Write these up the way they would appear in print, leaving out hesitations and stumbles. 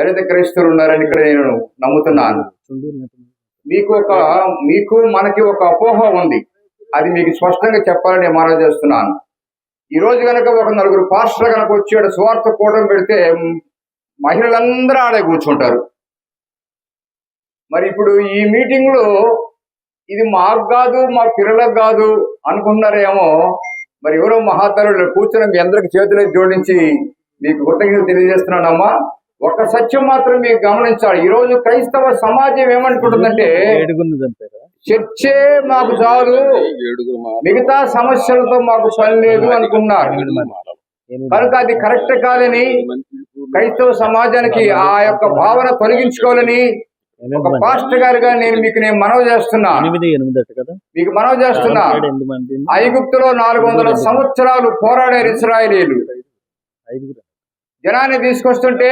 దళిత క్రైస్తవులు ఉన్నారని ఇక్కడ నేను నమ్ముతున్నాను. మీకు మనకి ఒక అపోహ ఉంది, అది మీకు స్పష్టంగా చెప్పాలని నేను మనవి చేస్తున్నాను. ఈ రోజు కనుక ఒక 4 పాస్టర్లు కనుక వచ్చాడు స్వార్థ కూటమి పెడితే మహిళలందరూ ఆడే కూర్చుంటారు. మరి ఇప్పుడు ఈ మీటింగ్ లో ఇది మాకు కాదు, మా పిల్లలకు కాదు అనుకుంటున్నారేమో. మరి ఎవరో మహాతరులు కూర్చొని మీ అందరికి చేతులు జోడించి మీకు కృతజ్ఞతలు తెలియజేస్తున్నానమ్మా. ఒక సత్యం మాత్రం మీకు గమనించాలి. ఈ రోజు క్రైస్తవ సమాజం ఏమనుకుంటుందంటే చర్చే మాకు చాలు, మిగతా సమస్యలతో మాకు పని లేదు అనుకున్నారు. కనుక అది కరెక్ట్ కాదని క్రైస్తవ సమాజానికి ఆ యొక్క భావన తొలగించుకోవాలని ఒక పాస్టర్ గారుగా నేను మనవి చేస్తున్నా. ఐగుప్తులో 400 సంవత్సరాలు పోరాడారు ఇశ్రాయేలీయులు. జనాన్ని తీసుకొస్తుంటే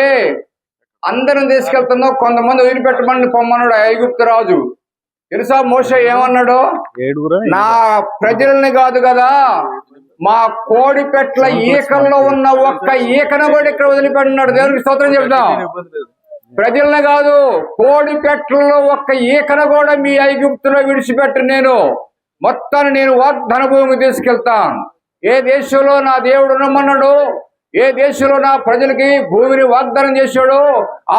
అందరం తీసుకెళ్తున్నాం, కొంతమంది వదిలిపెట్టమని పొమ్మన్నాడు ఐగుప్తు రాజు. తెలుసా మోషే ఏమన్నాడు? నా ప్రజల్ని కాదు కదా, మా కోడి పెట్ల ఈకల్లో ఉన్న ఒక్క ఈకను కూడా ఇక్కడ వదిలిపెట్టినాడు. దేవునికి స్తోత్రం చెప్తాం. ప్రజల్ని కాదు, కోడి పెట్టలలో ఒక్క ఈకను కూడా మీ ఐగుప్తులో విడిచిపెట్టి నేను మొత్తాన్ని నేను వాగ్దాన భూమికి తీసుకెళ్తాను. ఏ దేశంలో నా దేవుడు ఉన్నమన్నాడు, ఏ దేశంలో నా ప్రజలకి భూమిని వాగ్దానం చేశాడో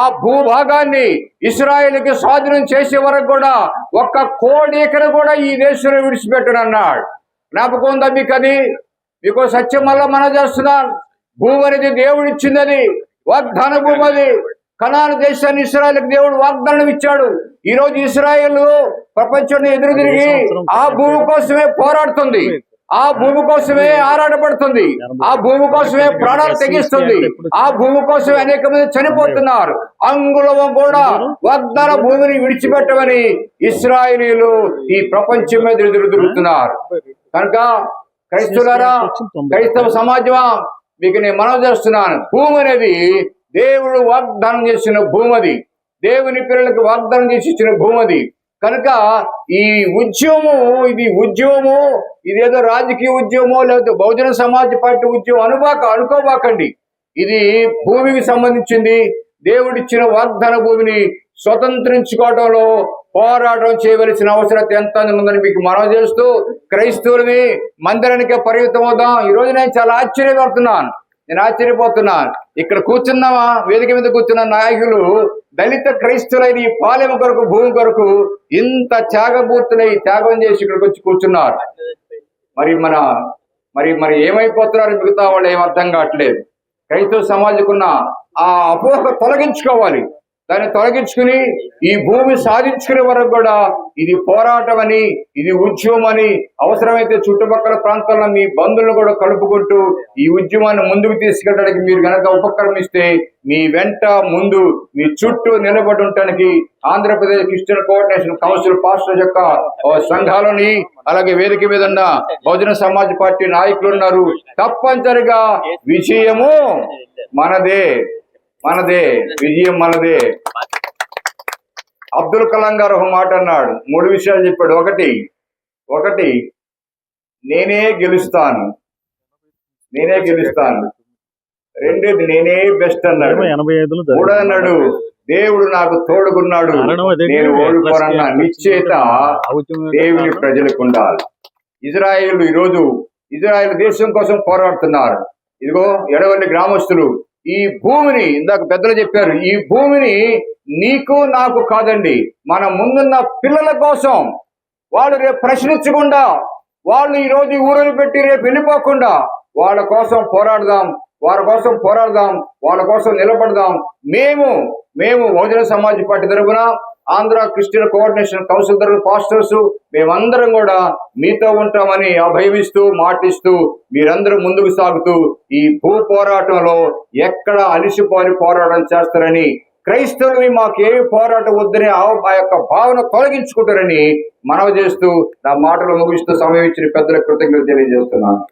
ఆ భూభాగాన్ని ఇశ్రాయేలుకి స్వాధీనం చేసే వరకు కూడా ఒక్క కోడీకను కూడా ఈ దేశంలో విడిచిపెట్టను అన్నాడు. జ్ఞాపకం ఉందా మీకు? అది మీకు సత్యం వల్ల మనం చేస్తున్నాను. భూమి అనేది దేవుడు ఇచ్చింది, అది వాగ్దాన భూమి. అది కనాను దేశాన్ని ఇశ్రాయేలుకి దేవుడు వాగ్దానం ఇచ్చాడు. ఈ రోజు ఇశ్రాయేలు ప్రపంచాన్ని ఎదురు తిరిగి ఆ భూమి కోసమే పోరాడుతుంది, ఆ భూమి కోసమే ఆరాటపడుతుంది, ఆ భూమి కోసమే ప్రాణాలు తెగిస్తుంది, ఆ భూమి కోసమే అనేక మంది చనిపోతున్నారు. అంగుళం కూడా వాగ్దాన భూమిని విడిచిపెట్టమని ఇశ్రాయేలీయులు ఈ ప్రపంచం మీద ఎదురు తిరుగుతున్నారు. కనుక క్రైస్తవులారా, క్రైస్తవ సమాజమా, మీకు నేను మనవి చేస్తున్నాను. భూమి అనేది దేవుడు వాగ్దానం చేసిన భూమి, అది దేవుని పిల్లలకు వాగ్దానం చేసి ఇచ్చిన భూమి. అది కనుక ఈ ఉద్యమము, ఇది ఉద్యమము, ఇదేదో రాజకీయ ఉద్యమమో లేకపోతే బహుజన సమాజ్ పార్టీ ఉద్యమం అనుకోబాకండి. ఇది భూమికి సంబంధించింది. దేవుడిచ్చిన వాగ్దాన భూమిని స్వతంత్రించుకోవడంలో పోరాటం చేయవలసిన అవసరం ఎంత ఉందని మీకు మనవి చేస్తూ క్రైస్తవులని మందిరానికే పరిమితం అవుదాం. ఈ రోజు నేను చాలా ఆశ్చర్యపోతున్నాను. ఇక్కడ కూర్చున్నావా, వేదిక మీద కూర్చున్న నాయకులు దళిత క్రైస్తవులైన ఈ పాలెం కొరకు, భూమి కొరకు ఇంత త్యాగం చేసి ఇక్కడికి వచ్చి కూర్చున్నారు. మరి ఏమైపోతున్నారు మిగతా వాళ్ళు ఏం అర్థం కావట్లేదు. క్రైస్తవ సమాజకున్న ఆ అపోహ తొలగించుకోవాలి. దాన్ని తొలగించుకుని ఈ భూమి సాధించుకునే వరకు కూడా ఇది పోరాటం అని, ఇది ఉద్యమం అని, అవసరమైతే చుట్టుపక్కల ప్రాంతాల్లో మీ బంధువులను కూడా కలుపుకుంటూ ఈ ఉద్యమాన్ని ముందుకు తీసుకెళ్ళడానికి మీరు గనక ఉపక్రమిస్తే మీ వెంట ముందు మీ చుట్టూ నిలబడి ఉండటానికి Andhra Pradesh Christian coordination council pastors యొక్క సంఘాలని, అలాగే వేదిక మీద ఉన్న బహుజన సమాజ్ పార్టీ నాయకులు ఉన్నారు. తప్పనిసరిగా విజయము మనదే, విజయం మనదే. అబ్దుల్ కలాం గారు ఒక మాట అన్నాడు, 3 విషయాలు చెప్పాడు. ఒకటి నేనే గెలుస్తాను, రెండోది నేనే బెస్ట్ అన్నాడు. మూడో అన్నాడు దేవుడు నాకు తోడుకున్నాడు, నేను ఓడిపోనన్న నిశ్చయిత దేవుని ప్రజలకు ఉండాలి. ఇజ్రాయేల్ దేశం కోసం పోరాడుతున్నారు. ఇదిగో ఎడవల్లి గ్రామస్తులు ఈ భూమిని, ఇందాక పెద్దలు చెప్పారు, ఈ భూమిని నీకు నాకు కాదండి, మన ముందున్న పిల్లల కోసం, వాళ్ళు రేపు ప్రశ్నించకుండా, వాళ్ళు ఈ రోజు ఊరుని పెట్టి రేపు వెళ్ళిపోకుండా వాళ్ళ కోసం పోరాడదాం, వాళ్ళ కోసం నిలబడదాం. మేము బహుజన సమాజ్ పార్టీ తరఫున ఆంధ్ర క్రిస్టియన్ కోఆర్డినేషన్ కౌన్సిల్ తరఫున పాస్టర్స్ మేమందరం కూడా మీతో ఉంటామని అభయమిస్తూ మాటిస్తూ మీరందరూ ముందుకు సాగుతూ ఈ భూ పోరాటంలో ఎక్కడ అలిసిపోని పోరాటం చేస్తారని, క్రైస్తవులు మాకు ఏ పోరాటం వద్దని ఆ యొక్క భావన తొలగించుకుంటారని మనవి చేస్తూ నా మాటలు ముగిస్తూ సమయం ఇచ్చిన పెద్దలకు కృతజ్ఞతలు తెలియజేస్తున్నాను.